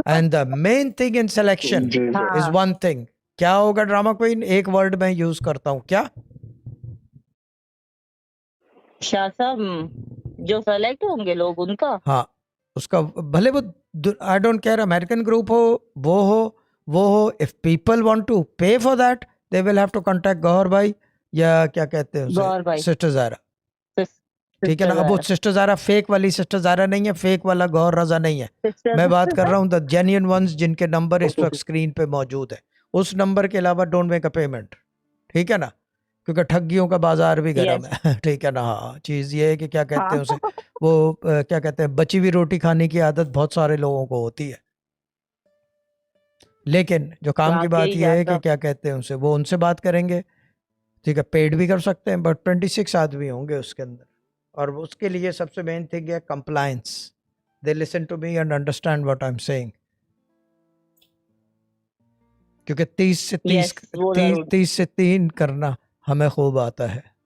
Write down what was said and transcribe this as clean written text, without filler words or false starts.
And the main thing in selection जी is sir. One thing. क्या होगा drama queen? एक वर्ड मैं यूज करता हूँ, क्या? शाह साहब, जो सेलेक्ट होंगे लोग उनका, हाँ, उसका भले वो I don't care American group हो, वो हो, if people want to pay for that they will have to contact Gauhar भाई, या क्या कहते हैं उसे, गौर भाई, सिस्टर ज़ारा. ठीक है ना? सिस्टर अब वो ज़ारा, सिस्टर ज़ारा फेक वाली सिस्टर ज़ारा नहीं है, फेक वाला गौहर रजा नहीं है. मैं बात कर रहा हूँ द जेन्युइन वंस जिनके नंबर इस वक्त स्क्रीन पे मौजूद है. उस नंबर के अलावा डोंट मेक अ पेमेंट. ठीक है ना? क्योंकि ठगियों का बाजार भी गर्म यस, है. ठीक है ना? हाँ, चीज़ ये है कि क्या कहते हाँ, हैं उसे, वो क्या कहते हैं, बची हुई रोटी खाने की आदत बहुत सारे लोगों को होती है. लेकिन जो काम की बात वाकई यह शाह है कि साहब, क्या कहते हैं उसे, वो उनसे बात करेंगे. ठीक है, पेड भी कर सकते हैं, बट 26 आदमी होंगे उसके अंदर. और उसके लिए सबसे मेन थिंग है compliance. They listen to me and understand what I am saying. क्योंकि 30 से 30 यस, वो 30 जरूर, 30 से 3 करना हमें खूब आता है.